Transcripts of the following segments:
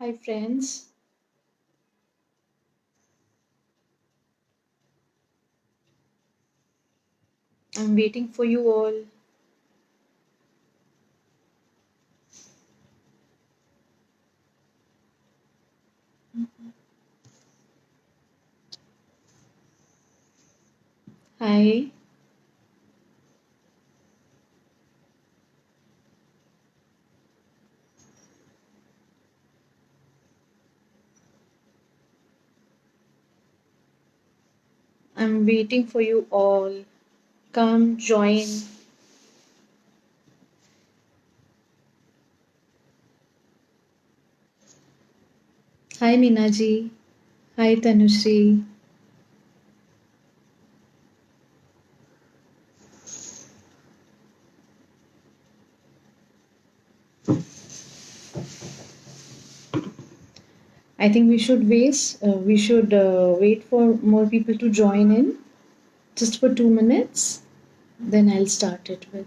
Hi, friends. I'm waiting for you all. Hi. I'm waiting for you all. Come join. Hi, Meena ji. Hi, Tanushree. I think we should wait for more people to join in just for 2 minutes. Then I'll start it with.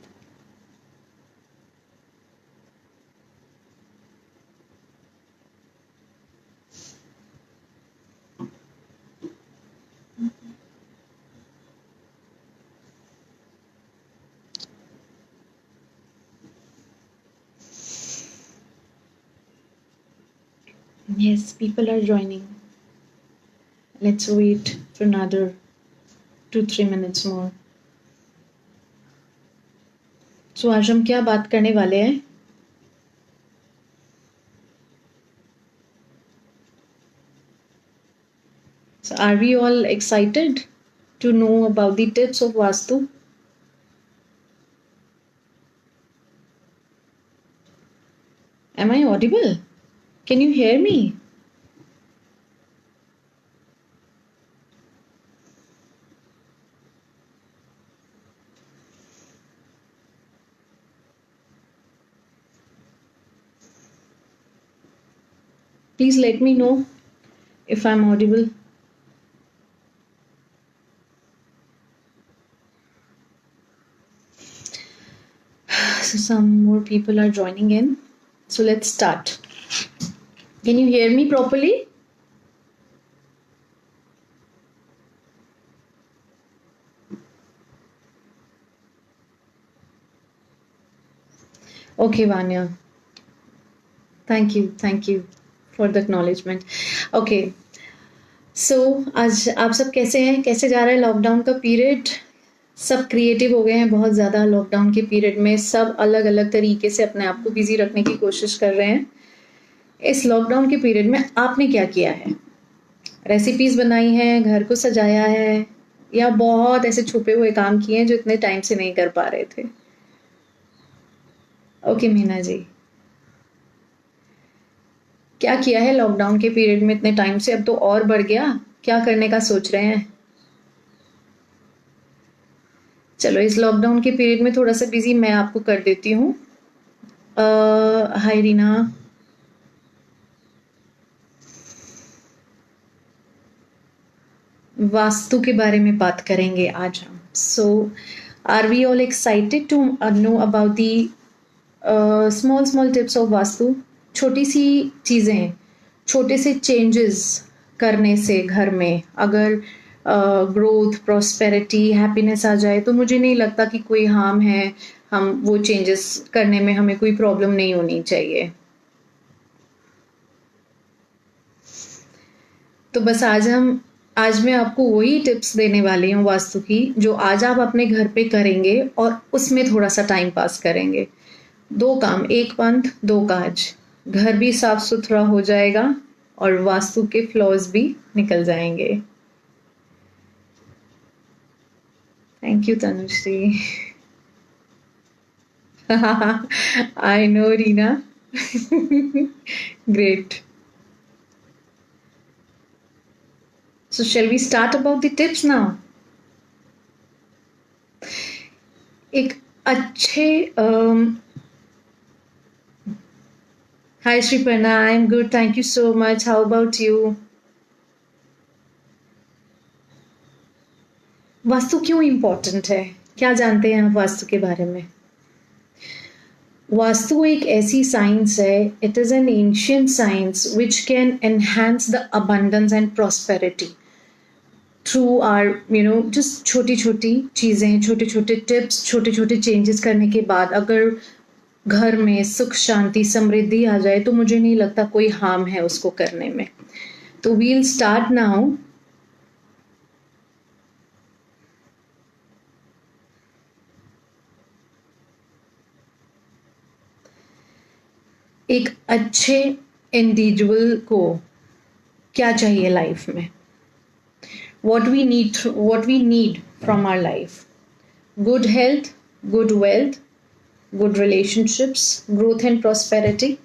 Yes, people are joining. Let's wait for another 2-3 minutes more. So आज हम क्या बात करने वाले हैं? So are we all excited to know about the tips of Vastu? Am I audible? Can you hear me? Please let me know if I'm audible. So some more people are joining in. So let's start. Can you hear me properly? Okay, Vanya. Thank you for the acknowledgement. Okay. So आज आप सब कैसे हैं? कैसे जा रहा है lockdown का पीरियड? सब क्रिएटिव हो गए हैं बहुत ज़्यादा लॉकडाउन के पीरियड में. सब अलग अलग तरीके से अपने आप को बिजी रखने की कोशिश कर रहे हैं. इस लॉकडाउन के पीरियड में आपने क्या किया है? रेसिपीज बनाई हैं, घर को सजाया है, या बहुत ऐसे छुपे हुए काम किए हैं जो इतने टाइम से नहीं कर पा रहे थे? ओके मीना जी, क्या किया है लॉकडाउन के पीरियड में इतने टाइम से? अब तो और बढ़ गया. क्या करने का सोच रहे हैं? चलो इस लॉकडाउन के पीरियड में थोड़ा सा बिजी मैं आपको कर देती हूँ. हाय रीना. वास्तु के बारे में बात करेंगे आज हम. So are we all excited to know about the small tips of vastu? छोटी सी चीज़ें, छोटे से चेंजेस करने से घर में अगर ग्रोथ, प्रॉस्पेरिटी, हैप्पीनेस आ जाए तो मुझे नहीं लगता कि कोई हार्म है. हम वो चेंजेस करने में हमें कोई प्रॉब्लम नहीं होनी चाहिए. तो बस आज मैं आपको वही टिप्स देने वाली हूँ वास्तु की, जो आज आप अपने घर पे करेंगे और उसमें थोड़ा सा टाइम पास करेंगे. 2 काम, 1 पंथ 2 काज. घर भी साफ सुथरा हो जाएगा और वास्तु के फ्लॉज भी निकल जाएंगे. Thank you Tanushree. I know Reena. Great. So shall we start about the tips now? एक अच्छे Hi Shriparna, I'm good. Thank you so much. How about you? Vastu क्यों इम्पोर्टेंट है? क्या जानते हैं आप वास्तु के बारे में? वास्तु एक ऐसी साइंस है, it is an ancient science which can enhance the abundance and prosperity through our just छोटी छोटी चीज़ें, छोटे छोटे टिप्स, छोटे छोटे चेंजेस करने के बाद अगर घर में सुख शांति समृद्धि आ जाए तो मुझे नहीं लगता कोई हार्म है उसको करने में. तो वील स्टार्ट नाउ. एक अच्छे इंडिविजुअल को क्या चाहिए लाइफ में, what we need from our life: good health, good wealth, good relationships, growth and prosperity.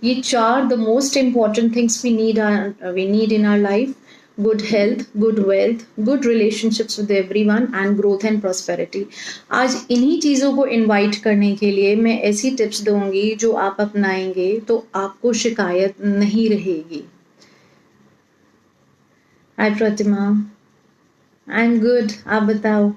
ये चार the most important things we need in our life: good health, good wealth, good relationships with everyone and growth and prosperity. आज इन्हीं चीज़ों को invite करने के लिए मैं ऐसी टिप्स दूंगी जो आप अपनाएंगे तो आपको शिकायत नहीं रहेगी. हाय प्रतिमा, आई एम गुड, आप बताओ.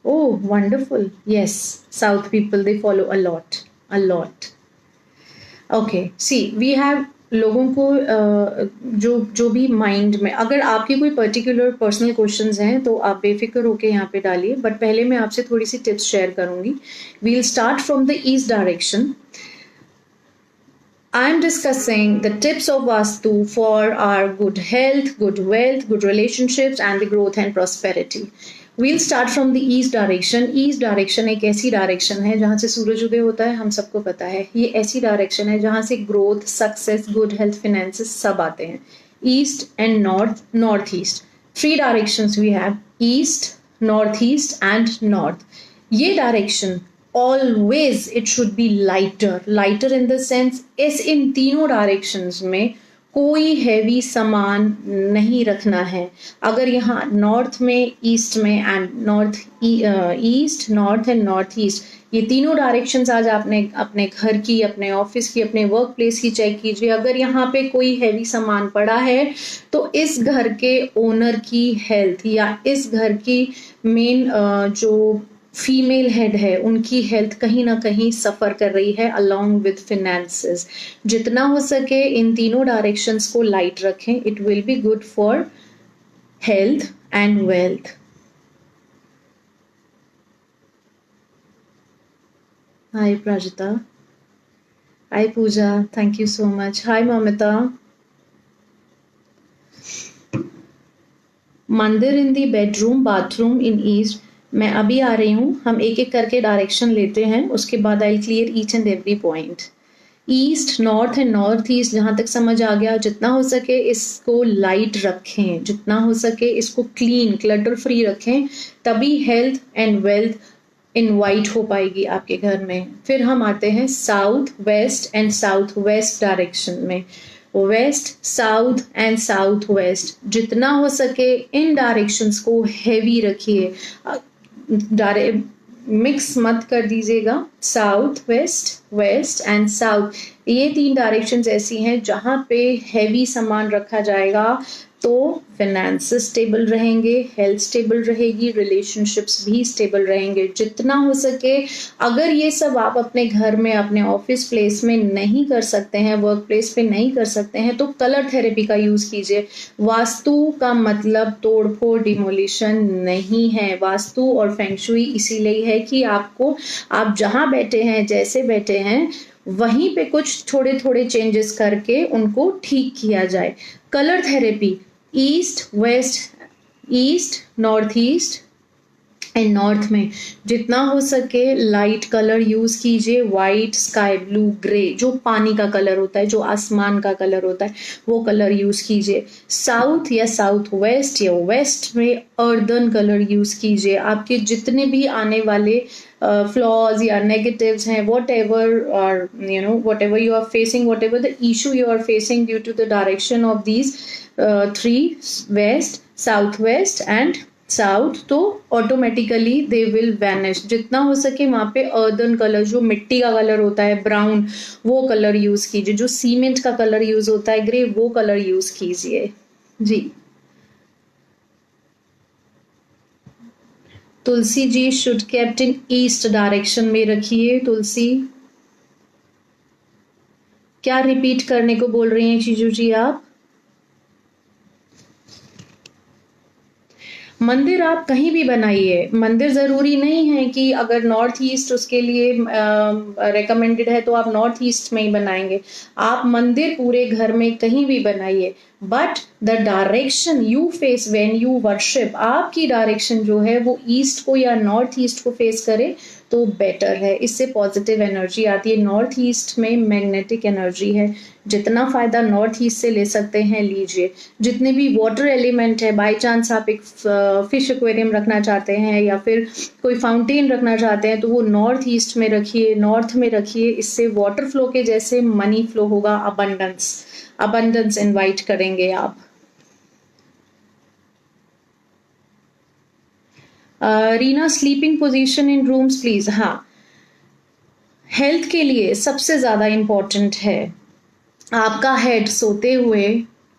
Oh, wonderful. Yes, South people, they follow a lot, a lot. Okay, see, we have लोगों को जो भी माइंड में, अगर आपकी कोई पर्टिकुलर पर्सनल क्वेश्चंस हैं तो आप बेफिक्र होके यहाँ पे डालिए, बट पहले मैं आपसे थोड़ी सी टिप्स शेयर करूंगी. We'll start from the east direction. I am discussing the tips of Vastu for our good health, good wealth, good relationships and the growth and prosperity. We'll start from the east direction. East direction एक ऐसी direction है जहाँ से सूरज उदय होता है, हम सबको पता है. ये ऐसी डायरेक्शन है जहाँ से growth, success, good health, finances सब आते हैं. East and north, north east. 3 directions we have: east, north east and north. ये direction always it should be lighter in the sense इस इन तीनों डायरेक्शंस में कोई हैवी सामान नहीं रखना है. अगर यहाँ नॉर्थ में, ईस्ट में and north east, north and north east, ये तीनों डायरेक्शंस आज आपने अपने घर की, अपने ऑफिस की, अपने वर्क प्लेस की चेक कीजिए. अगर यहाँ पे कोई हैवी सामान पड़ा है तो इस घर के ओनर की हेल्थ या इस घर की मेन जो फीमेल हेड है उनकी हेल्थ कहीं ना कहीं सफ़र कर रही है अलॉन्ग विद फिनेंसेस. जितना हो सके इन तीनों डायरेक्शंस को लाइट रखें. It will be good for health and wealth. Hi Prajita, hi Pooja, thank you so much. Hi Mamita. Mandir in the bedroom, bathroom in east. मैं अभी आ रही हूँ, हम एक एक करके डायरेक्शन लेते हैं, उसके बाद I clear each and every point. East, north and north east जहाँ तक समझ आ गया, जितना हो सके इसको लाइट रखें, जितना हो सके इसको क्लीन, क्लटर फ्री रखें, तभी हेल्थ एंड वेल्थ इनवाइट हो पाएगी आपके घर में. फिर हम आते हैं south west and south west direction में. West, south and south west, जितना हो सके इन डायरेक्शंस को हैवी रखिए. मिक्स मत कर दीजिएगा. South west, west and south, ये 3 डायरेक्शंस ऐसी हैं जहाँ पे हैवी सामान रखा जाएगा तो फिनेंसेस स्टेबल रहेंगे, हेल्थ स्टेबल रहेगी, रिलेशनशिप्स भी स्टेबल रहेंगे. जितना हो सके, अगर ये सब आप अपने घर में, अपने ऑफिस प्लेस में नहीं कर सकते हैं, वर्क प्लेस पे नहीं कर सकते हैं, तो कलर थेरेपी का यूज कीजिए. वास्तु का मतलब तोड़फोड़, डिमोलिशन नहीं है. वास्तु और फेंगशुई इसीलिए है कि आपको, आप जहां बैठे हैं, जैसे बैठे हैं, वहीं पे कुछ थोड़े थोड़े चेंजेस करके उनको ठीक किया जाए. Colour therapy, east west, east north east and north में जितना हो सके लाइट कलर यूज कीजिए. वाइट, स्काई ब्लू, ग्रे, जो पानी का कलर होता है, जो आसमान का कलर होता है, वो कलर यूज कीजिए. साउथ या साउथ वेस्ट या वेस्ट में अर्दन कलर यूज कीजिए. आपके जितने भी आने वाले फ्लॉज या नेगेटिव्स हैं, वट एवर और whatever you are facing, whatever the issue you are facing due to the direction of these 3, west, south west and south, तो ऑटोमेटिकली दे विल वैनिश. जितना हो सके वहां पे earthen colour, जो मिट्टी का कलर होता है, ब्राउन, वो कलर यूज कीजिए. जो सीमेंट का कलर यूज होता है, ग्रे, वो कलर यूज कीजिए. जी, Tulsi ji should kept in east direction में रखिए। तुलसी, क्या रिपीट करने को बोल रही हैं चीजू जी आप? मंदिर आप कहीं भी बनाइए, मंदिर ज़रूरी नहीं है कि अगर नॉर्थ ईस्ट उसके लिए रिकमेंडेड है तो आप नॉर्थ ईस्ट में ही बनाएंगे। आप मंदिर पूरे घर में कहीं भी बनाइए, but the direction you face when you worship, आपकी डायरेक्शन जो है वो ईस्ट को या नॉर्थ ईस्ट को फेस करे तो बेटर है। इससे पॉजिटिव एनर्जी आती है। नॉर्थ ईस्ट में मैग्नेटिक एनर्जी है, जितना फायदा नॉर्थ ईस्ट से ले सकते हैं लीजिए। जितने भी वाटर एलिमेंट है, बाय चांस आप एक फिश एक्वेरियम रखना चाहते हैं या फिर कोई फाउंटेन रखना चाहते हैं तो वो नॉर्थ ईस्ट में रखिए, नॉर्थ में रखिए। इससे वाटर फ्लो के जैसे मनी फ्लो होगा, अबंडेंस इनवाइट करेंगे आप। Reena, sleeping position in rooms please. हाँ, हेल्थ के लिए सबसे ज्यादा इंपॉर्टेंट है आपका हेड सोते हुए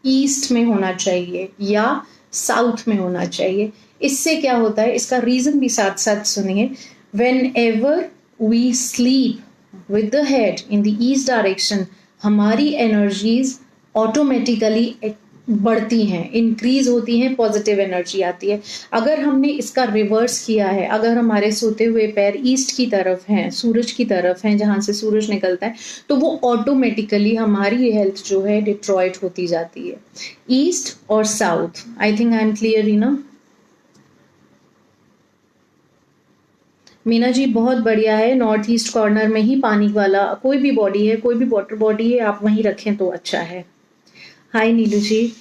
ईस्ट में होना चाहिए या साउथ में होना चाहिए। इससे क्या होता है, इसका रीजन भी साथ साथ सुनिए। Whenever we sleep with the head in the east direction, हमारी एनर्जीज ऑटोमेटिकली बढ़ती हैं, इंक्रीज होती हैं, पॉजिटिव एनर्जी आती है। अगर हमने इसका रिवर्स किया है, अगर हमारे सोते हुए पैर ईस्ट की तरफ हैं, सूरज की तरफ हैं, जहां से सूरज निकलता है, तो वो ऑटोमेटिकली हमारी हेल्थ जो है डिट्रॉइट होती जाती है। ईस्ट और south, I think I am clear Reena. Meena ji बहुत बढ़िया है, नॉर्थ ईस्ट कॉर्नर में ही पानी वाला कोई भी बॉडी है, कोई भी वाटर बॉडी है, आप वहीं रखें तो अच्छा है। हाय नीलू जी।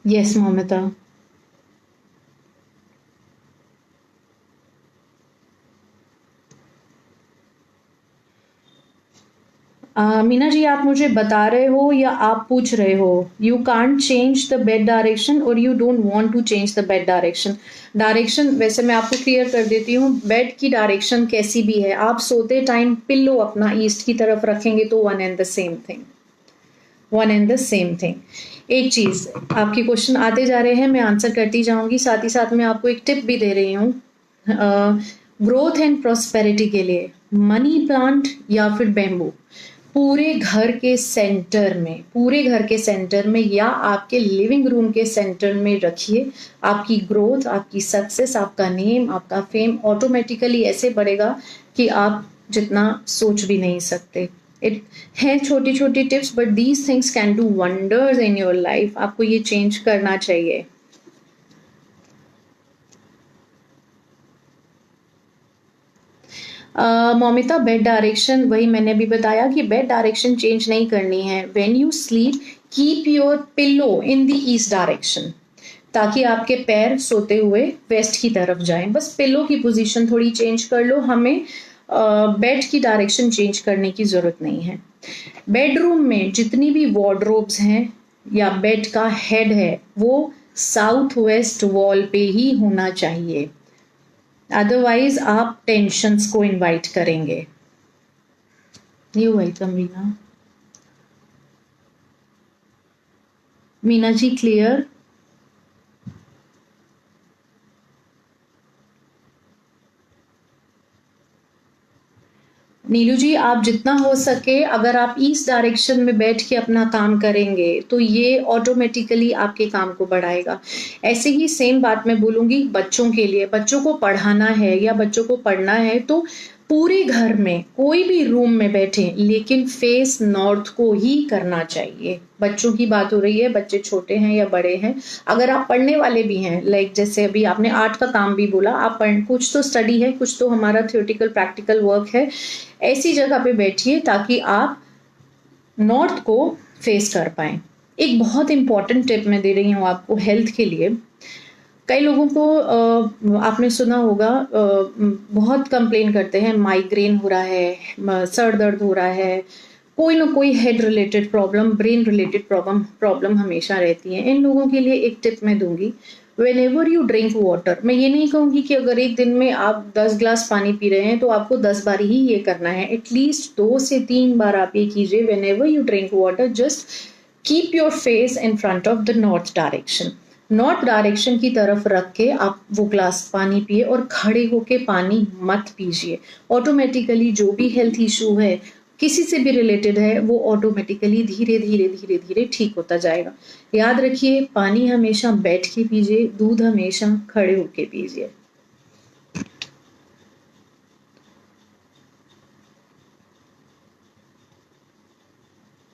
यस ममता। मीना जी, आप मुझे बता रहे हो या आप पूछ रहे हो? You can't change the bed direction और you don't want to change the bed direction. Direction वैसे मैं आपको क्लियर कर देती हूँ, बेड की डायरेक्शन कैसी भी है, आप सोते टाइम पिल्लो अपना ईस्ट की तरफ रखेंगे तो one and the same thing, one and the same thing. एक चीज, आपके क्वेश्चन आते जा रहे हैं, मैं आंसर करती जाऊंगी, साथ ही साथ मैं आपको एक टिप भी दे रही हूँ। ग्रोथ एंड प्रोस्पेरिटी के लिए मनी प्लांट या फिर बैम्बू पूरे घर के सेंटर में, पूरे घर के सेंटर में या आपके लिविंग रूम के सेंटर में रखिए। आपकी ग्रोथ, आपकी सक्सेस, आपका नेम, आपका फेम ऑटोमेटिकली ऐसे बढ़ेगा कि आप जितना सोच भी नहीं सकते। इट है छोटी छोटी tips, but these things can do wonders in your life. आपको ये चेंज करना चाहिए। मौमिता, बेड डायरेक्शन वही मैंने भी बताया कि बेड डायरेक्शन चेंज नहीं करनी है। When you sleep keep your pillow in the east direction, ताकि आपके पैर सोते हुए वेस्ट की तरफ जाएं। बस पिल्लो की पोजीशन थोड़ी चेंज कर लो, हमें बेड की डायरेक्शन चेंज करने की जरूरत नहीं है। बेडरूम में जितनी भी वार्डरोब्स हैं या बेड का हेड है वो साउथ वेस्ट वॉल पे ही होना चाहिए, अदरवाइज आप टेंशन्स को इनवाइट करेंगे। You welcome Meena. Meena ji clear? Neelu ji, आप जितना हो सके अगर आप ईस्ट डायरेक्शन में बैठ के अपना काम करेंगे तो ये ऑटोमेटिकली आपके काम को बढ़ाएगा। ऐसे ही सेम बात मैं बोलूंगी बच्चों के लिए। बच्चों को पढ़ाना है या बच्चों को पढ़ना है तो पूरे घर में कोई भी रूम में बैठे, लेकिन फेस नॉर्थ को ही करना चाहिए। बच्चों की बात हो रही है, बच्चे छोटे हैं या बड़े हैं। अगर आप पढ़ने वाले भी हैं, लाइक जैसे अभी आपने आर्ट का काम भी बोला, आप कुछ तो स्टडी है, कुछ तो हमारा थियोरेटिकल प्रैक्टिकल वर्क है, ऐसी जगह पे बैठिए ताकि आप नॉर्थ को फेस कर पाए। एक बहुत इंपॉर्टेंट टिप मैं दे रही हूँ आपको हेल्थ के लिए। कई लोगों को आपने सुना होगा, बहुत कंप्लेन करते हैं, माइग्रेन हो रहा है, सर दर्द हो रहा है, कोई ना कोई head related problem, brain related problem हमेशा रहती है। इन लोगों के लिए एक टिप मैं दूंगी, when ever you drink water, मैं ये नहीं कहूंगी कि अगर एक दिन में आप 10 ग्लास पानी पी रहे हैं तो आपको 10 बार ही ये करना है। एटलीस्ट 2 से 3 बार आप ये कीजिए। When ever you drink water, just keep your face in front of the north direction. North direction की तरफ रख के आप वो ग्लास पानी पिए और खड़े होके पानी मत पीजिए। ऑटोमेटिकली जो भी हेल्थ इशू है किसी से भी रिलेटेड है वो ऑटोमेटिकली धीरे धीरे धीरे धीरे ठीक होता जाएगा। याद रखिए, पानी हमेशा बैठ के पीजिए, दूध हमेशा खड़े होके पीजिए।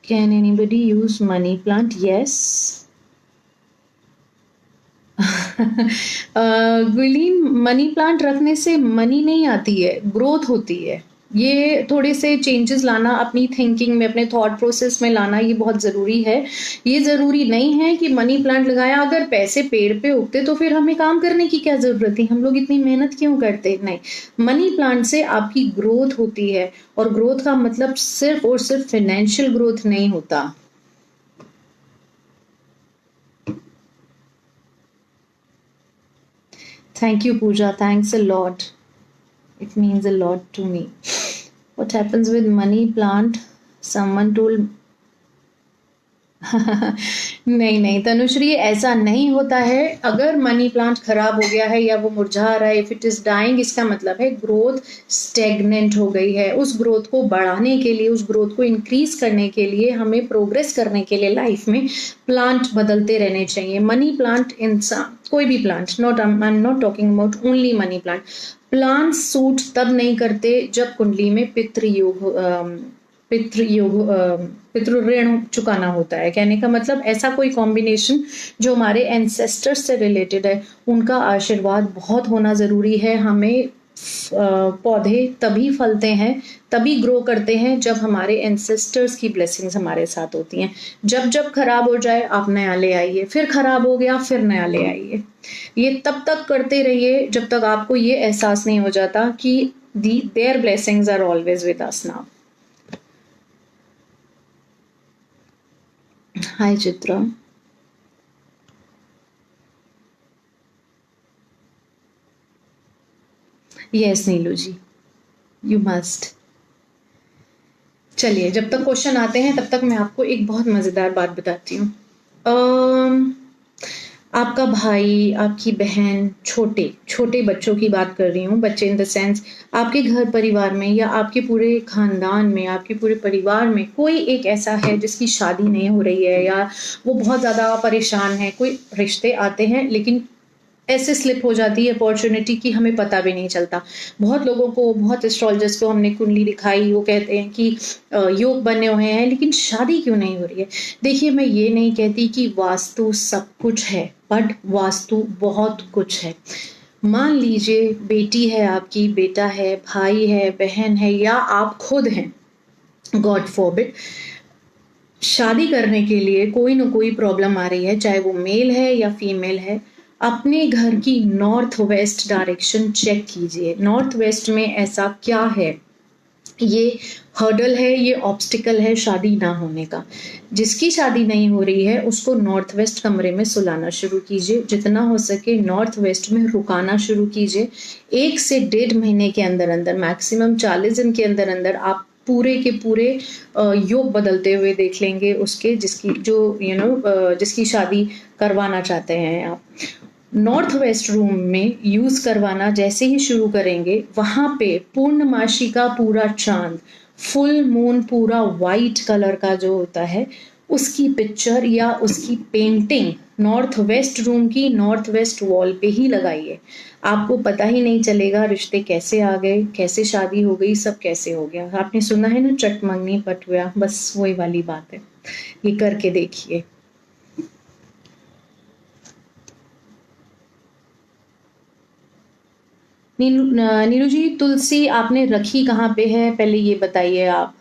Can anybody use money plant? Yes. Guleen, money plant रखने से मनी नहीं आती है, ग्रोथ होती है। ये थोड़े से चेंजेस लाना अपनी थिंकिंग में, अपने थॉट प्रोसेस में लाना, ये बहुत ज़रूरी है। ये ज़रूरी नहीं है कि मनी प्लांट लगाया, अगर पैसे पेड़ पे उगते तो फिर हमें काम करने की क्या ज़रूरत थी, हम लोग इतनी मेहनत क्यों करते। नहीं, मनी प्लांट से आपकी ग्रोथ होती है, और ग्रोथ का मतलब सिर्फ और सिर्फ फाइनेंशियल ग्रोथ नहीं होता। Thank you, Pooja. Thanks a lot. It means a lot to me. What happens with money plant? Someone told नहीं नहीं तनुश्री, ऐसा नहीं होता है। अगर मनी प्लांट खराब हो गया है या वो मुरझा रहा है, इफ इट इज डाइंग, इसका मतलब है ग्रोथ स्टेगनेंट हो गई है। उस ग्रोथ को बढ़ाने के लिए, उस ग्रोथ को इंक्रीज करने के लिए, हमें प्रोग्रेस करने के लिए लाइफ में प्लांट बदलते रहने चाहिए। मनी प्लांट, इंसान कोई भी plant, not I am not talking about only money plant. Plant suit तब नहीं करते जब कुंडली में पितृ ऋण चुकाना होता है। कहने का मतलब ऐसा कोई कॉम्बिनेशन जो हमारे एंसेस्टर्स से रिलेटेड है, उनका आशीर्वाद बहुत होना ज़रूरी है। हमें पौधे तभी फलते हैं, तभी ग्रो करते हैं जब हमारे एंसेस्टर्स की ब्लेसिंग्स हमारे साथ होती हैं। जब जब खराब हो जाए आप नया ले आइए, फिर खराब हो गया फिर नया ले आइए। ये तब तक करते रहिए जब तक आपको ये एहसास नहीं हो जाता कि there blessings are always with us now. Hi, Chitra. Yes, Neelu ji, you must. चलिए, जब तक क्वेश्चन आते हैं तब तक मैं आपको एक बहुत मज़ेदार बात बताती हूँ। आपका भाई, आपकी बहन, छोटे छोटे बच्चों की बात कर रही हूँ, बच्चे इन द सेंस आपके घर परिवार में या आपके पूरे खानदान में, आपके पूरे परिवार में कोई एक ऐसा है जिसकी शादी नहीं हो रही है, या वो बहुत ज़्यादा परेशान है। कोई रिश्ते आते हैं लेकिन ऐसे स्लिप हो जाती है अपॉर्चुनिटी की हमें पता भी नहीं चलता। बहुत लोगों को, बहुत एस्ट्रोलॉजर्स को हमने कुंडली दिखाई, वो कहते हैं कि योग बने हुए हैं लेकिन शादी क्यों नहीं हो रही है। देखिए, मैं ये नहीं कहती कि वास्तु सब कुछ है, बट वास्तु बहुत कुछ है। मान लीजिए बेटी है आपकी, बेटा है, भाई है, बहन है, या आप खुद हैं, गॉड फॉरबिड, शादी करने के लिए कोई ना कोई प्रॉब्लम आ रही है, चाहे वो मेल है या फीमेल है। अपने घर की नॉर्थ वेस्ट डायरेक्शन चेक कीजिए। नॉर्थ वेस्ट में ऐसा क्या है, ये हर्डल है, ये ऑब्स्टिकल है शादी ना होने का। जिसकी शादी नहीं हो रही है उसको नॉर्थ वेस्ट कमरे में सुलाना शुरू कीजिए। जितना हो सके नॉर्थ वेस्ट में रुकाना शुरू कीजिए। 1 से 1.5 महीने के अंदर अंदर, मैक्सिमम 40 दिन के अंदर अंदर आप पूरे के पूरे योग बदलते हुए देख लेंगे उसके, जिसकी जो जिसकी शादी करवाना चाहते हैं आप। नॉर्थ वेस्ट रूम में यूज करवाना जैसे ही शुरू करेंगे, वहां पे पूर्णमासी का पूरा चांद, फुल मून, पूरा वाइट कलर का जो होता है, उसकी पिक्चर या उसकी पेंटिंग नॉर्थ वेस्ट रूम की नॉर्थ वेस्ट वॉल पे ही लगाइए। आपको पता ही नहीं चलेगा रिश्ते कैसे आ गए, कैसे शादी हो गई, सब कैसे हो गया। आपने सुना है ना, चट मंगनी पट गया, बस वही वाली बात है। ये करके देखिए। नीलू जी, तुलसी आपने रखी कहाँ पे है, पहले ये बताइए आप।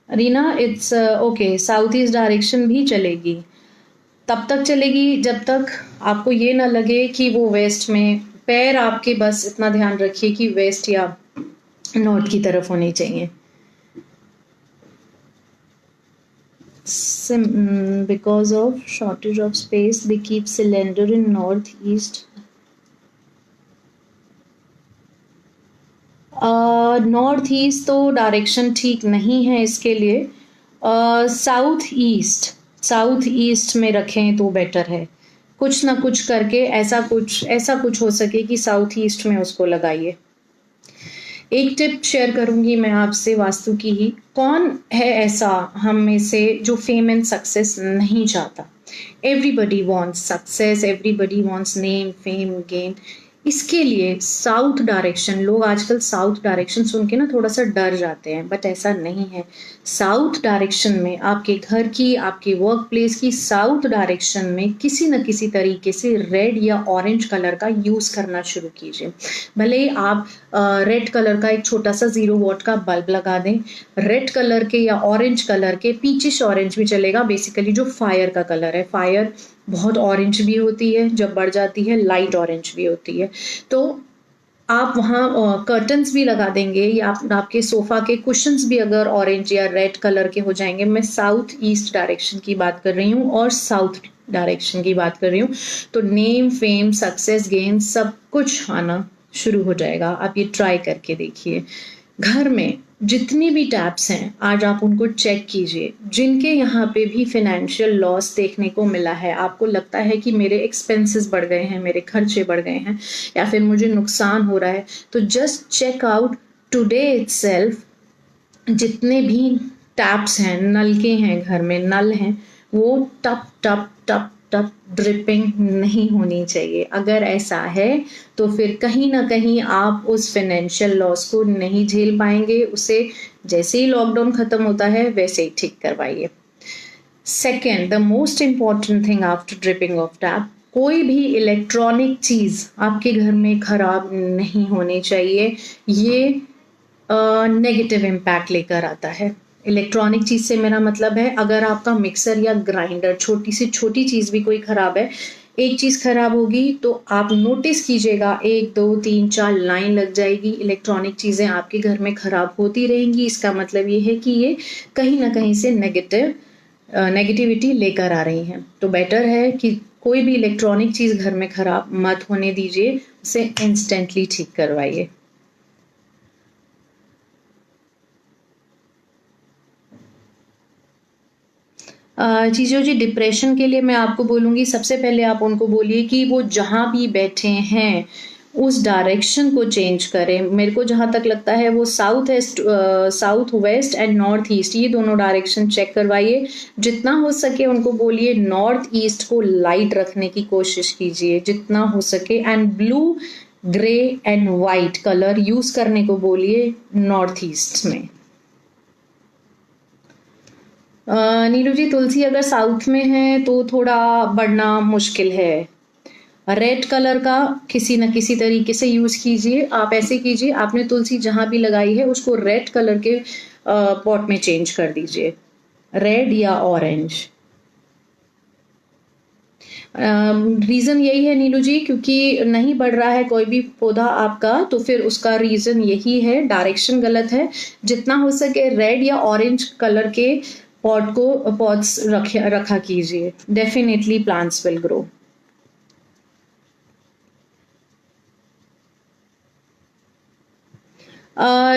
Reena, it's okay, south east direction भी चलेगी। तब तक चलेगी जब तक आपको ये ना लगे कि वो वेस्ट में, पैर आपके बस इतना ध्यान रखिए कि वेस्ट या नॉर्थ की तरफ होनी चाहिए। Because of shortage of space, they keep cylinder in northeast. North east तो डायरेक्शन ठीक नहीं है इसके लिए। साउथ ईस्ट में रखें तो बेटर है। कुछ ना कुछ करके ऐसा कुछ हो सके कि साउथ ईस्ट में उसको लगाइए। एक टिप शेयर करूंगी मैं आपसे वास्तु की ही। कौन है ऐसा हम में से जो फेम एंड सक्सेस नहीं चाहता? Everybody wants success, everybody wants name fame gain. इसके लिए साउथ डायरेक्शन, लोग आजकल साउथ डायरेक्शन सुन के ना थोड़ा सा डर जाते हैं, बट ऐसा नहीं है। साउथ डायरेक्शन में आपके घर की, आपके वर्क प्लेस की साउथ डायरेक्शन में किसी न किसी तरीके से रेड या ऑरेंज कलर का यूज करना शुरू कीजिए। भले ही आप रेड कलर का एक छोटा सा 0 वॉट का बल्ब लगा दें, रेड कलर के या ऑरेंज कलर के, पीचिश ऑरेंज भी चलेगा, बेसिकली जो फायर का कलर है। फायर बहुत ऑरेंज भी होती है, जब बढ़ जाती है लाइट ऑरेंज भी होती है। तो आप वहाँ कर्टन्स भी लगा देंगे या आपके सोफा के कुशंस भी अगर ऑरेंज या रेड कलर के हो जाएंगे। मैं साउथ ईस्ट डायरेक्शन की बात कर रही हूँ और साउथ डायरेक्शन की बात कर रही हूँ। तो नेम फेम सक्सेस गेन सब कुछ आना शुरू हो जाएगा। आप ये ट्राई करके देखिए। घर में जितनी भी टैप्स हैं आज आप उनको चेक कीजिए। जिनके यहाँ पे भी फिनेंशियल लॉस देखने को मिला है, आपको लगता है कि मेरे एक्सपेंसेस बढ़ गए हैं, मेरे खर्चे बढ़ गए हैं या फिर मुझे नुकसान हो रहा है, तो just check out today itself. जितने भी टैप्स हैं, नलके हैं, घर में नल हैं, वो टप टप टप टप ड्रिपिंग नहीं होनी चाहिए। अगर ऐसा है तो फिर कहीं ना कहीं आप उस फाइनेंशियल लॉस को नहीं झेल पाएंगे। उसे जैसे ही लॉकडाउन खत्म होता है वैसे ही ठीक करवाइए। Second, the most important thing after dripping of tap, कोई भी इलेक्ट्रॉनिक चीज आपके घर में खराब नहीं होनी चाहिए। ये नेगेटिव इम्पैक्ट लेकर आता है। इलेक्ट्रॉनिक चीज से मेरा मतलब है, अगर आपका मिक्सर या ग्राइंडर, छोटी से छोटी चीज भी कोई खराब है, एक चीज खराब होगी तो आप नोटिस कीजिएगा 1 2 3 4 लाइन लग जाएगी। इलेक्ट्रॉनिक चीजें आपके घर में खराब होती रहेंगी। इसका मतलब ये है कि ये कहीं ना कहीं से नेगेटिविटी लेकर आ रही हैं। तो बेटर है कि कोई भी इलेक्ट्रॉनिक चीज घर में खराब मत होने दीजिए, उसे इंस्टेंटली ठीक करवाइए। चीज़ों जी, डिप्रेशन के लिए मैं आपको बोलूँगी, सबसे पहले आप उनको बोलिए कि वो जहाँ भी बैठे हैं उस डायरेक्शन को चेंज करें। मेरे को जहाँ तक लगता है वो south west and north east, ये दोनों डायरेक्शन चेक करवाइए। जितना हो सके उनको बोलिए नॉर्थ ईस्ट को लाइट रखने की कोशिश कीजिए जितना हो सके, and blue, grey and white colour use करने को बोलिए नॉर्थ ईस्ट में। नीलू जी, तुलसी अगर साउथ में है तो थोड़ा बढ़ना मुश्किल है। रेड कलर का किसी न किसी तरीके से यूज कीजिए। आप ऐसे कीजिए, आपने तुलसी जहां भी लगाई है उसको रेड कलर के पॉट में चेंज कर दीजिए, रेड या ऑरेंज। रीजन यही है नीलू जी, क्योंकि नहीं बढ़ रहा है कोई भी पौधा आपका, तो फिर उसका रीजन यही है, डायरेक्शन गलत है। जितना हो सके रेड या ऑरेंज कलर के पॉट्स रखा कीजिए। Definitely plants will grow.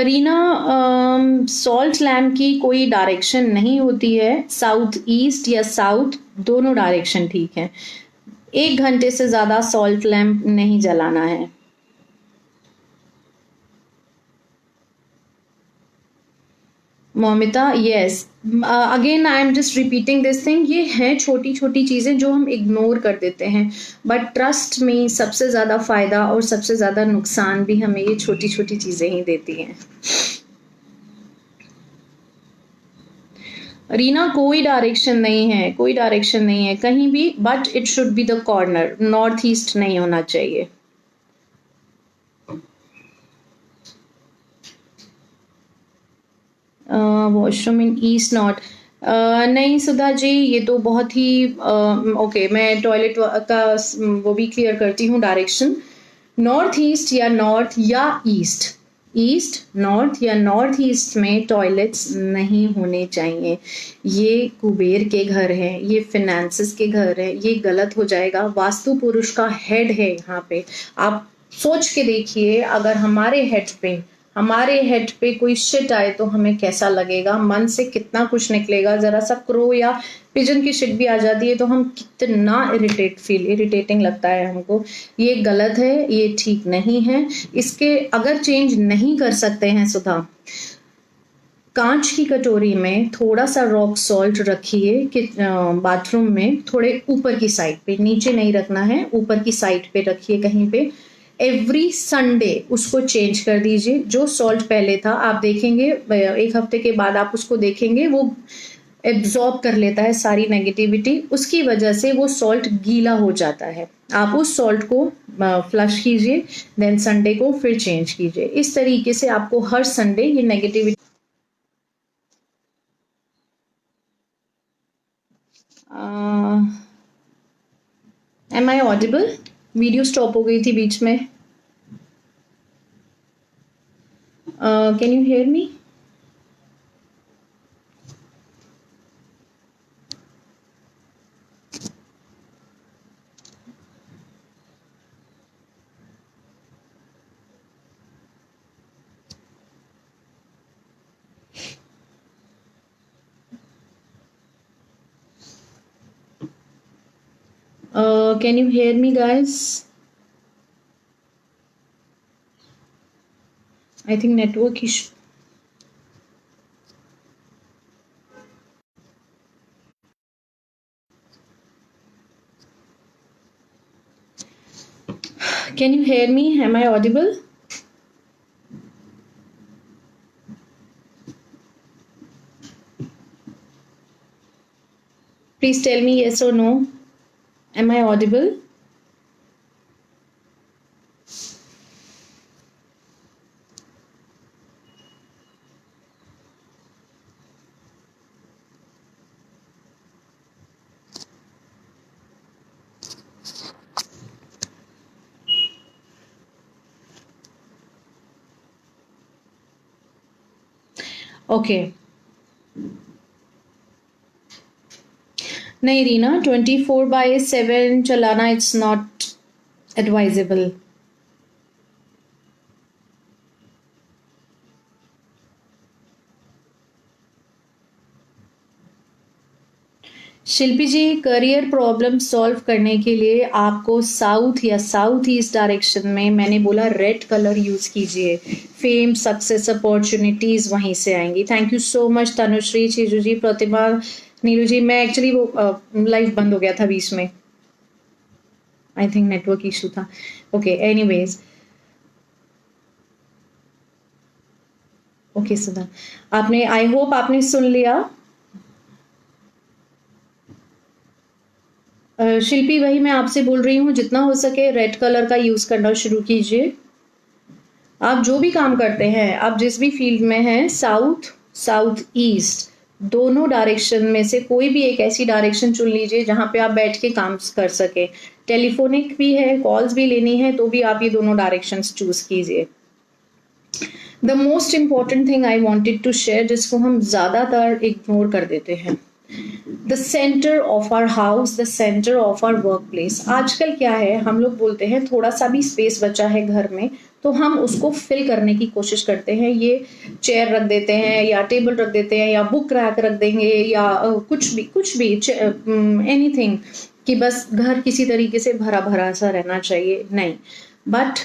Reena, salt lamp की कोई डायरेक्शन नहीं होती है। साउथ ईस्ट या साउथ दोनों डायरेक्शन ठीक है। 1 घंटे से ज्यादा सॉल्ट लैम्प नहीं जलाना है। Momita, yes, again I am just repeating this thing. ये हैं छोटी छोटी चीजें जो हम इग्नोर कर देते हैं, बट ट्रस्ट में सबसे ज्यादा फायदा और सबसे ज्यादा नुकसान भी हमें ये छोटी छोटी चीजें ही देती हैं। रीना, कोई डायरेक्शन नहीं है, कोई डायरेक्शन नहीं है कहीं भी, but it should be the corner, north east नहीं होना चाहिए। वॉशरूम इन ईस्ट नॉट, नहीं सुधा जी, ये तो बहुत ही ओके। मैं टॉयलेट का वो भी क्लियर करती हूँ। डायरेक्शन नॉर्थ ईस्ट या नॉर्थ या ईस्ट, ईस्ट नॉर्थ या नॉर्थ ईस्ट में टॉयलेट्स नहीं होने चाहिए। ये कुबेर के घर हैं, ये फिनेंसेस के घर हैं, ये गलत हो जाएगा। वास्तु पुरुष का हेड है यहाँ पे। आप सोच के देखिए, अगर हमारे हेड पे हमारे हेड पे कोई शिट आए तो हमें कैसा लगेगा, मन से कितना कुछ निकलेगा। जरा सा क्रो या पिजन की शिट भी आ जाती है तो हम कितना इरिटेटिंग लगता है हमको। ये गलत है, ये ठीक नहीं है। इसके अगर चेंज नहीं कर सकते हैं सुधा, कांच की कटोरी में थोड़ा सा रॉक सॉल्ट रखिए कि बाथरूम में थोड़े ऊपर की साइड पे, नीचे नहीं रखना है, ऊपर की साइड पे रखिए कहीं पे। एवरी संडे उसको चेंज कर दीजिए। जो सॉल्ट पहले था आप देखेंगे 1 हफ्ते के बाद आप उसको देखेंगे वो एब्जॉर्ब कर लेता है सारी नेगेटिविटी, उसकी वजह से वो सॉल्ट गीला हो जाता है। आप उस सॉल्ट को फ्लश कीजिए, देन संडे को फिर चेंज कीजिए। इस तरीके से आपको हर संडे ये negativity. Am I audible? Video stop हो गई थी बीच में। Can you hear me? Can you hear me, guys? I think network issue. Can you hear me? Am I audible? Please tell me yes or no. Am I audible? Okay. नहीं रीना, 24/7 चलाना it's not advisable. Shilpi ji, career problem solve करने के लिए आपको south या south east direction में, मैंने बोला रेड कलर यूज कीजिए। फेम, सक्सेस, अपॉर्चुनिटीज वहीं से आएंगी। Thank you so much Tanushree, Cheeju ji, Pratibha, Neelu ji. मैं एक्चुअली वो लाइव बंद हो गया था बीच में, आई थिंक नेटवर्क इशू था। ओके, एनीवेज, ओके सुधा, आपने, आई होप आपने सुन लिया। शिल्पी, वही मैं आपसे बोल रही हूँ, जितना हो सके रेड कलर का यूज करना शुरू कीजिए। आप जो भी काम करते हैं, आप जिस भी फील्ड में हैं, साउथ, साउथ ईस्ट, दोनों डायरेक्शन में से कोई भी एक ऐसी डायरेक्शन चुन लीजिए जहां पे आप बैठ के काम कर सके। टेलीफोनिक भी है, कॉल्स भी लेनी है, तो भी आप ये दोनों डायरेक्शन चूज कीजिए। The most important thing I wanted to share, जिसको हम ज्यादातर इग्नोर कर देते हैं, the centre of our house, the centre of our work place. आजकल क्या है, हम लोग बोलते हैं थोड़ा सा भी स्पेस बचा है घर में तो हम उसको फिल करने की कोशिश करते हैं। ये चेयर रख देते हैं या टेबल रख देते हैं या बुक रैक रख देंगे या कुछ भी एनीथिंग, कि बस घर किसी तरीके से भरा भरा सा रहना चाहिए। नहीं, but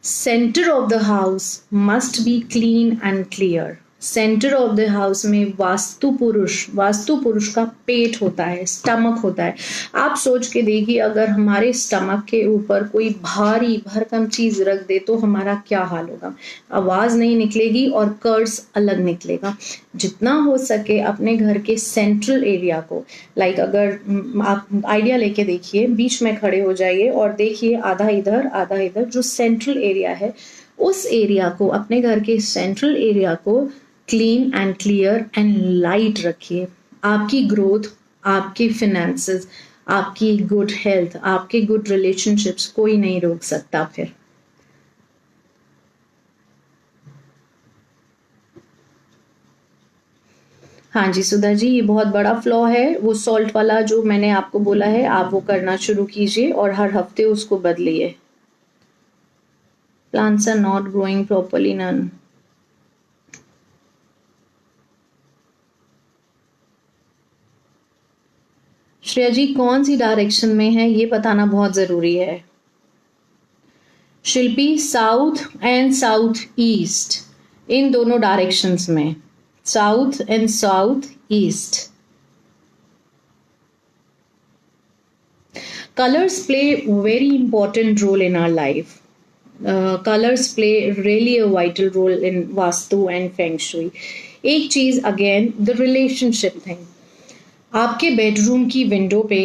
centre of the house must be clean and clear. Centre of the house में वास्तु पुरुष का पेट होता है, स्टमक होता है। आप सोच के देखिए, अगर हमारे स्टमक के ऊपर कोई भारी भरकम चीज रख दे तो हमारा क्या हाल होगा। आवाज नहीं निकलेगी और कर्स अलग निकलेगा। जितना हो सके अपने घर के सेंट्रल एरिया को, लाइक अगर आप आइडिया लेके देखिए, बीच में खड़े हो जाइए और देखिए आधा इधर आधा इधर, जो सेंट्रल एरिया है उस एरिया को, अपने घर के सेंट्रल एरिया को clean and clear and light रखिए। आपकी ग्रोथ, आपके फिनेंसेस, आपकी गुड हेल्थ, आपके गुड रिलेशनशिप्स कोई नहीं रोक सकता फिर। हाँ जी सुधा जी, ये बहुत बड़ा फ्लॉ है। वो सॉल्ट वाला जो मैंने आपको बोला है, आप वो करना शुरू कीजिए और हर हफ्ते उसको बदलिए। Plants are not growing properly, none. Shreya ji कौन सी डायरेक्शन में है ये बताना बहुत ज़रूरी है। शिल्पी साउथ एंड साउथ ईस्ट, इन दोनों डायरेक्शंस में, south and south east. Colors play a very important role in our life. Colors play really a vital role in Vastu and Feng Shui. एक चीज अगेन द रिलेशनशिप थिंग, आपके bedroom की window पे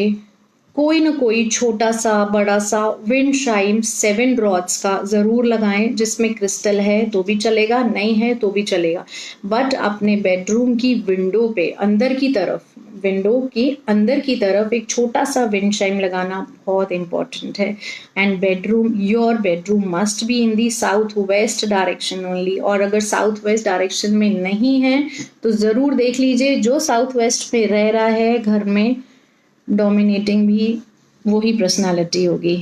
कोई ना कोई छोटा सा बड़ा सा विंड शाइम 7 रॉड्स का ज़रूर लगाएं, जिसमें क्रिस्टल है तो भी चलेगा, नहीं है तो भी चलेगा, बट अपने बेडरूम की विंडो पे अंदर की तरफ, विंडो की अंदर की तरफ एक छोटा सा विंड शाइम लगाना बहुत इंपॉर्टेंट है। And bedroom, your bedroom must be in the south west direction only. और अगर साउथ वेस्ट डायरेक्शन में नहीं है तो ज़रूर देख लीजिए, जो साउथ वेस्ट में रह रहा है घर में डोमिनेटिंग भी वही पर्सनालिटी होगी।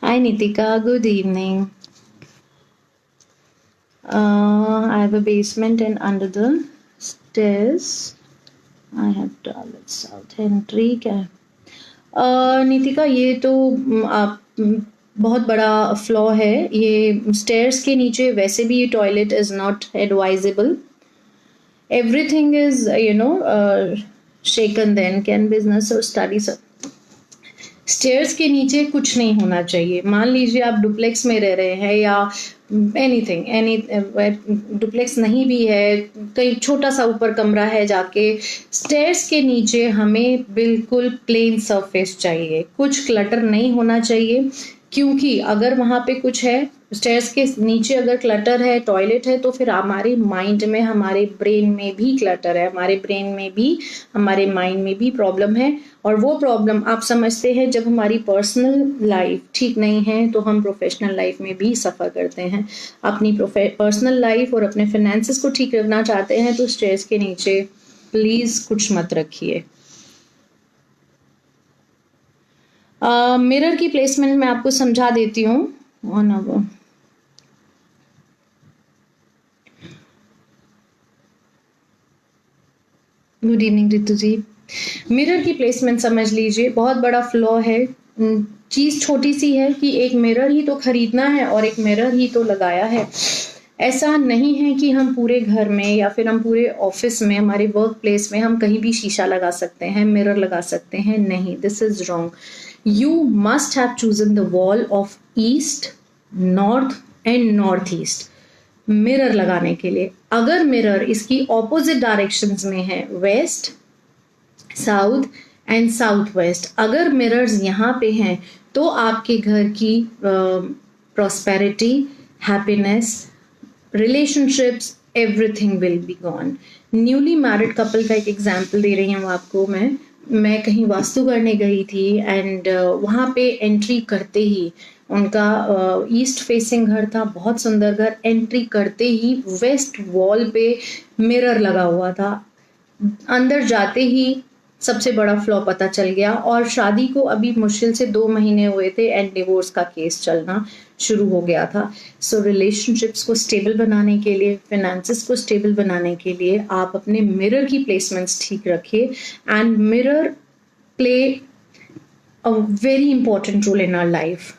Hi Nitika, good evening. I have a basement and under the stairs I have toilet south entry। क्या नितिका ये तो आप बहुत बड़ा फ्लॉ है, ये स्टेयर्स के नीचे वैसे भी toilet is not advisable. Everything is shaken then can business or studies। Stairs के नीचे कुछ नहीं होना चाहिए। मान लीजिए आप डुप्लेक्स में रह रहे हैं या एनी डुप्लेक्स नहीं भी है, कहीं छोटा सा ऊपर कमरा है जाके, स्टेयर्स के नीचे हमें बिल्कुल प्लेन सरफेस चाहिए, कुछ क्लटर नहीं होना चाहिए। क्योंकि अगर वहाँ पे कुछ है, स्टेयर्स के नीचे अगर क्लटर है, टॉयलेट है, तो फिर हमारे माइंड में, हमारे ब्रेन में भी क्लटर है, हमारे ब्रेन में भी, हमारे माइंड में भी प्रॉब्लम है। और वो प्रॉब्लम आप समझते हैं, जब हमारी पर्सनल लाइफ ठीक नहीं है तो हम प्रोफेशनल लाइफ में भी सफ़र करते हैं। अपनी पर्सनल लाइफ और अपने फाइनेंसेस को ठीक रखना चाहते हैं तो स्टेयर्स के नीचे प्लीज़ कुछ मत रखिए। मिरर की प्लेसमेंट मैं आपको समझा देती हूँ। गुड इवनिंग रितु जी। मिरर की प्लेसमेंट समझ लीजिए, बहुत बड़ा फ्लॉ है। चीज़ छोटी सी है कि एक मिरर ही तो खरीदना है और एक मिरर ही तो लगाया है। ऐसा नहीं है कि हम पूरे घर में या फिर हम पूरे ऑफिस में, हमारे वर्क प्लेस में हम कहीं भी शीशा लगा सकते हैं, मिरर लगा सकते हैं, नहीं, this is wrong. You must have chosen the wall of east, north and northeast mirror लगाने के लिए। अगर मिरर इसकी ऑपोजिट डायरेक्शंस में है, west, south and south west, अगर मिरर्स यहाँ पे हैं तो आपके घर की prosperity, happiness, relationships, everything will be gone. Newly married couple का एक एग्जाम्पल दे रही हूँ आपको मैं कहीं वास्तु करने गई थी एंड वहाँ पे एंट्री करते ही उनका ईस्ट फेसिंग घर था, बहुत सुंदर घर। एंट्री करते ही वेस्ट वॉल पे मिरर लगा हुआ था। अंदर जाते ही सबसे बड़ा फ्लॉ पता चल गया और शादी को अभी मुश्किल से 2 महीने हुए थे एंड डिवोर्स का केस चलना शुरू हो गया था। सो रिलेशनशिप्स को स्टेबल बनाने के लिए, फिनेंसेस को स्टेबल बनाने के लिए आप अपने मिरर की प्लेसमेंट्स ठीक रखिए। And mirror play a very important role in our life,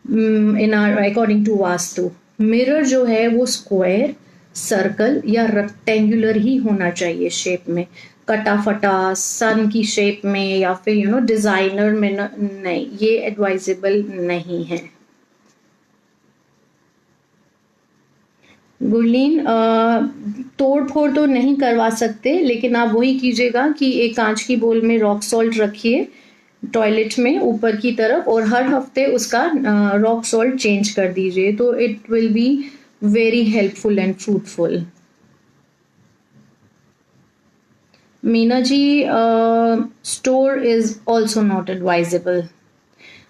in our according to vastu. Mirror जो है वो स्क्वायर, सर्कल या रेक्टेंगुलर ही होना चाहिए शेप में। कटा फटा सन की शेप में या फिर डिजाइनर में नहीं, ये एडवाइजेबल नहीं है। गुरलीन, तोड़ फोड़ तो नहीं करवा सकते, लेकिन आप वही कीजिएगा कि एक कांच की बोल में रॉक सॉल्ट रखिए टॉयलेट में ऊपर की तरफ और हर हफ्ते उसका रॉक सॉल्ट चेंज कर दीजिए, तो it will be very helpful and fruitful. Meena ji, store is also not advisable.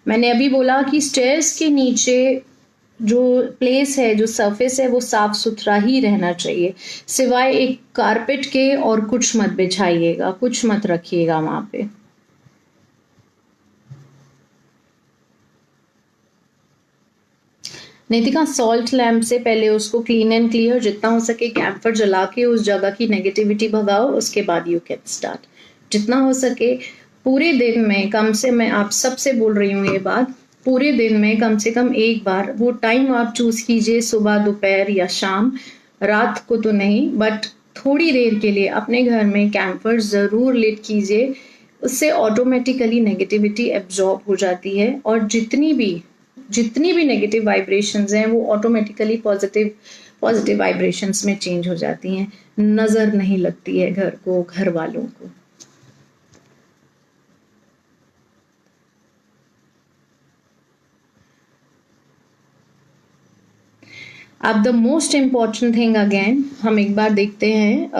मैंने अभी बोला कि स्टेयर्स के नीचे जो प्लेस है, जो सरफेस है, वो साफ सुथरा ही रहना चाहिए, सिवाय एक कारपेट के और कुछ मत बिछाइएगा, कुछ मत रखिएगा वहां पे। नितिका, सॉल्ट लैम्प से पहले उसको क्लीन एंड क्लियर जितना हो सके कैंपर जला के उस जगह की नेगेटिविटी भगाओ, उसके बाद यू कैन स्टार्ट। जितना हो सके पूरे दिन में कम से, मैं आप सबसे बोल रही हूँ ये बात, पूरे दिन में कम से कम एक बार वो टाइम आप चूज कीजिए, सुबह, दोपहर या शाम, रात को तो नहीं, बट थोड़ी देर के लिए अपने घर में कैंपर ज़रूर लिट कीजिए। उससे ऑटोमेटिकली नेगेटिविटी एब्जॉर्ब हो जाती है और जितनी भी नेगेटिव वाइब्रेशंस हैं वो ऑटोमेटिकली पॉजिटिव वाइब्रेशंस में चेंज हो जाती हैं। नज़र नहीं लगती है घर को, घर वालों को। अब the most important thing again, हम एक बार देखते हैं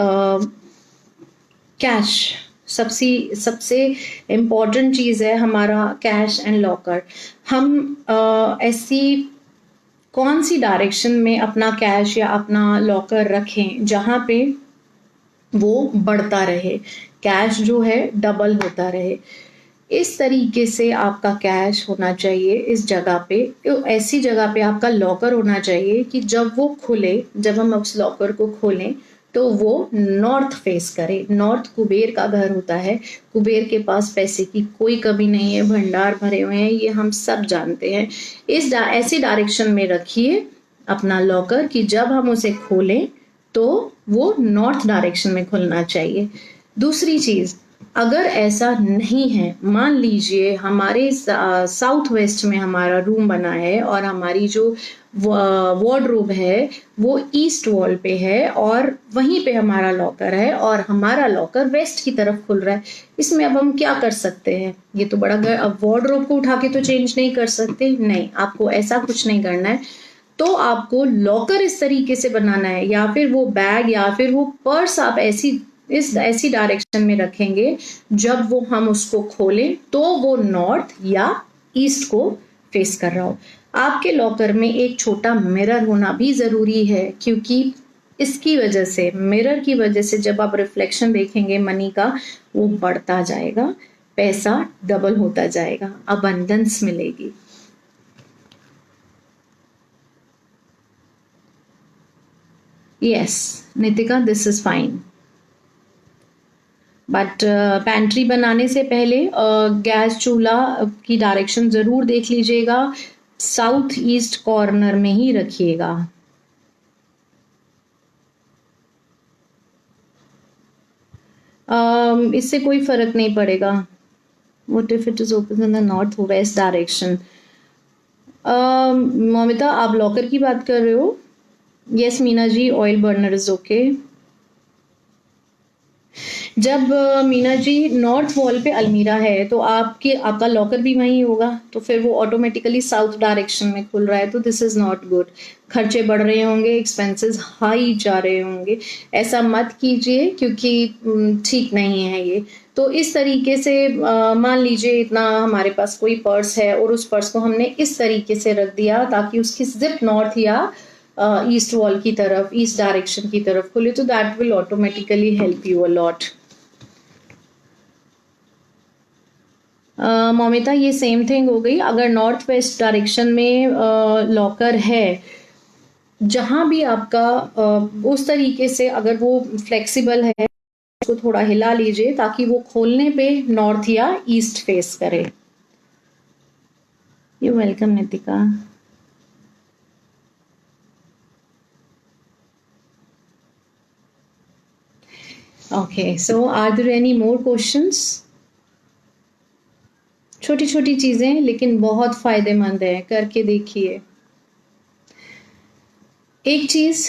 कैश। सबसे इम्पॉर्टेंट चीज़ है हमारा कैश एंड लॉकर। हम ऐसी कौन सी डायरेक्शन में अपना कैश या अपना लॉकर रखें जहाँ पे वो बढ़ता रहे, कैश जो है डबल होता रहे। इस तरीके से आपका कैश होना चाहिए इस जगह पे, ऐसी जगह पे आपका लॉकर होना चाहिए कि जब वो खुले, जब हम उस लॉकर को खोलें तो वो नॉर्थ फेस करे। नॉर्थ कुबेर का घर होता है, कुबेर के पास पैसे की कोई कमी नहीं है, भंडार भरे हुए हैं, ये हम सब जानते हैं। ऐसी डायरेक्शन में रखिए अपना लॉकर कि जब हम उसे खोलें तो वो नॉर्थ डायरेक्शन में खुलना चाहिए। दूसरी चीज़, अगर ऐसा नहीं है, मान लीजिए हमारे साउथ वेस्ट में हमारा रूम बना है और हमारी जो वार्डरोब है वो ईस्ट वॉल पे है और वहीं पे हमारा लॉकर है और हमारा लॉकर वेस्ट की तरफ खुल रहा है, इसमें अब हम क्या कर सकते हैं? ये तो बड़ा अब वार्डरोब को उठा के तो चेंज नहीं कर सकते, नहीं, आपको ऐसा कुछ नहीं करना है। तो आपको लॉकर इस तरीके से बनाना है, या फिर वो बैग या फिर वो पर्स आप ऐसी डायरेक्शन में रखेंगे जब वो हम उसको खोलें तो वो नॉर्थ या ईस्ट को फेस कर रहा हो। आपके लॉकर में एक छोटा मिरर होना भी जरूरी है, क्योंकि इसकी वजह से, मिरर की वजह से जब आप रिफ्लेक्शन देखेंगे मनी का, वो बढ़ता जाएगा, पैसा डबल होता जाएगा, अबंडेंस मिलेगी। Yes Nitika, this is fine. But pantry बनाने से पहले गैस चूल्हा की डायरेक्शन ज़रूर देख लीजिएगा, साउथ ईस्ट कॉर्नर में ही रखिएगा। इससे कोई फर्क नहीं पड़ेगा। What if it is open in the north west direction? Mamita, आप लॉकर की बात कर रहे हो? Yes Meena ji, oil burner is okay. जब मीना जी नॉर्थ वॉल पे अलमीरा है तो आपका लॉकर भी वहीं होगा, तो फिर वो ऑटोमेटिकली साउथ डायरेक्शन में खुल रहा है, तो दिस इज़ नॉट गुड। खर्चे बढ़ रहे होंगे, एक्सपेंसेस हाई जा रहे होंगे, ऐसा मत कीजिए क्योंकि ठीक नहीं है ये। तो इस तरीके से मान लीजिए इतना हमारे पास कोई पर्स है और उस पर्स को हमने इस तरीके से रख दिया ताकि उसकी जिप नॉर्थ या ईस्ट वॉल की तरफ, ईस्ट डायरेक्शन की तरफ खुले, तो that will automatically help you a lot. Mamita, ये सेम थिंग हो गई। अगर नॉर्थ वेस्ट डायरेक्शन में लॉकर है, जहां भी आपका उस तरीके से अगर वो फ्लेक्सिबल है, उसको थोड़ा हिला लीजिए ताकि वो खोलने पे नॉर्थ या ईस्ट फेस करे। You welcome Nitika. Okay, so are there any more questions? छोटी छोटी चीजें लेकिन बहुत फायदेमंद है, करके देखिए। एक चीज,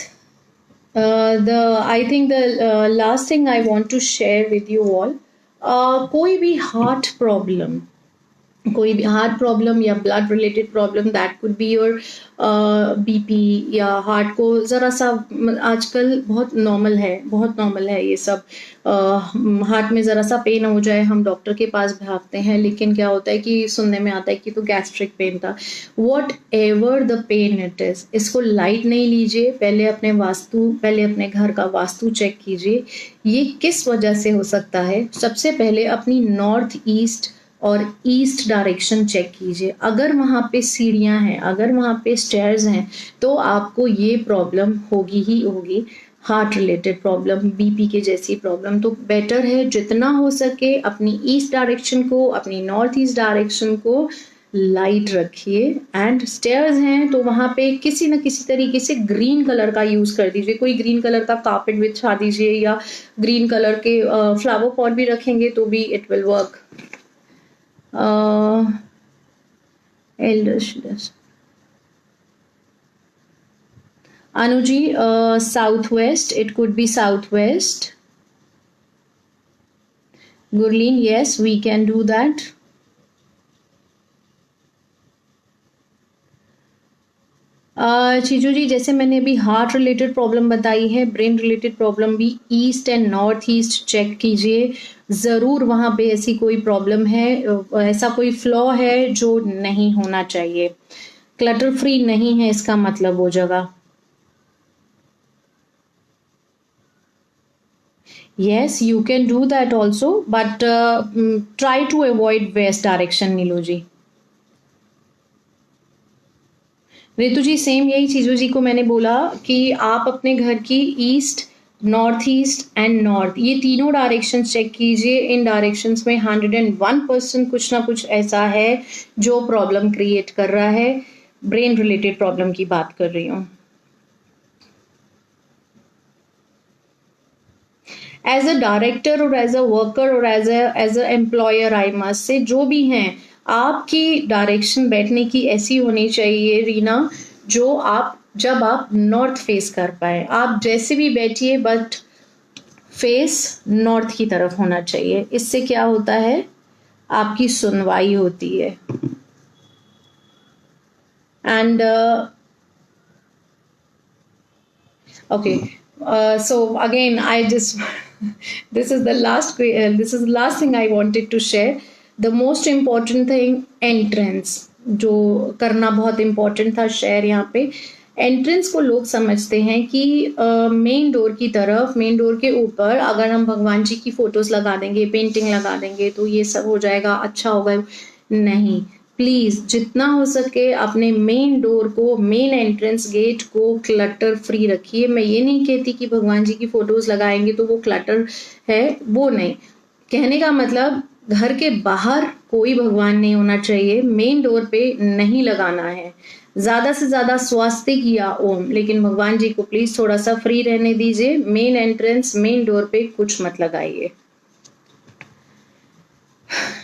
I think the last thing I want to share with you all, कोई भी हार्ट प्रॉब्लम या blood related problem, that could be your BP या हार्ट को ज़रा सा, आजकल बहुत नॉर्मल है ये सब। हार्ट में ज़रा सा पेन हो जाए, हम डॉक्टर के पास भागते हैं, लेकिन क्या होता है कि सुनने में आता है कि तो गैस्ट्रिक पेन था। Whatever the pain it is, इसको लाइट नहीं लीजिए। पहले अपने घर का वास्तु चेक कीजिए, ये किस वजह से हो सकता है। सबसे पहले अपनी नॉर्थ ईस्ट और ईस्ट डायरेक्शन चेक कीजिए। अगर वहाँ पे सीढ़ियाँ हैं, अगर वहाँ पे स्टेयर्स हैं, तो आपको ये प्रॉब्लम होगी ही होगी। हार्ट रिलेटेड प्रॉब्लम, बीपी के जैसी प्रॉब्लम, तो बेटर है जितना हो सके अपनी ईस्ट डायरेक्शन को, अपनी नॉर्थ ईस्ट डायरेक्शन को लाइट रखिए। एंड स्टेयर्स हैं तो वहाँ पे किसी न किसी तरीके से ग्रीन कलर का यूज़ कर दीजिए, कोई ग्रीन कलर का कार्पेट बिछा दीजिए या ग्रीन कलर के फ्लावर पॉट भी रखेंगे तो भी it will work. Anuji, southwest, it could be southwest. Gurleen, yes, we can do that. Cheeju ji, जैसे मैंने अभी हार्ट रिलेटेड प्रॉब्लम बताई है, ब्रेन रिलेटेड प्रॉब्लम भी east and north east check कीजिए, ज़रूर वहाँ पे ऐसी कोई प्रॉब्लम है, ऐसा कोई फ्लॉ है जो नहीं होना चाहिए। क्लटर फ्री नहीं है इसका मतलब वो जगह। Yes, you can do that also, but try to avoid west direction, Neelu ji. Ritu ji, same यही चीजों जी को मैंने बोला कि आप अपने घर की east, north east and north, ये तीनों डायरेक्शन चेक कीजिए। इन डायरेक्शंस में 101% कुछ ना कुछ ऐसा है जो प्रॉब्लम क्रिएट कर रहा है। ब्रेन रिलेटेड प्रॉब्लम की बात कर रही हूँ। एज अ डायरेक्टर और एज अ वर्कर और as a employer, I must say, जो भी हैं, आपकी डायरेक्शन बैठने की ऐसी होनी चाहिए रीना, जो आप जब आप नॉर्थ फेस कर पाए। आप जैसे भी बैठिए बट फेस नॉर्थ की तरफ होना चाहिए। इससे क्या होता है, आपकी सुनवाई होती है। And okay, so again I just this is the last thing I wanted to share. The most important thing, entrance, जो करना बहुत important था शेयर यहाँ पे। एंट्रेंस को लोग समझते हैं कि मेन डोर की तरफ, मेन डोर के ऊपर अगर हम भगवान जी की फोटोज लगा देंगे, पेंटिंग लगा देंगे तो ये सब हो जाएगा, अच्छा होगा। नहीं, प्लीज जितना हो सके अपने मेन डोर को, मेन एंट्रेंस गेट को क्लटर फ्री रखिए। मैं ये नहीं कहती कि भगवान जी की फोटोज लगाएंगे तो वो क्लटर है, वो नहीं कहने का मतलब। घर के बाहर कोई भगवान नहीं होना चाहिए, मेन डोर पे नहीं लगाना है। ज्यादा से ज्यादा स्वास्तिक या ओम, लेकिन भगवान जी को प्लीज थोड़ा सा फ्री रहने दीजिए। मेन एंट्रेंस, मेन डोर पे कुछ मत लगाइए।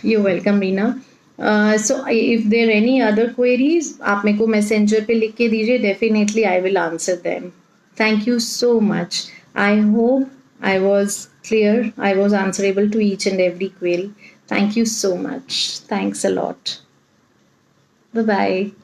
You welcome Reena. So if there any other queries, आप मेरे को मैसेंजर पे लिख के दीजिए, definitely I will answer them. Thank you so much. I hope I was clear. I was answerable to each and every query. Thank you so much. Thanks a lot. Bye-bye.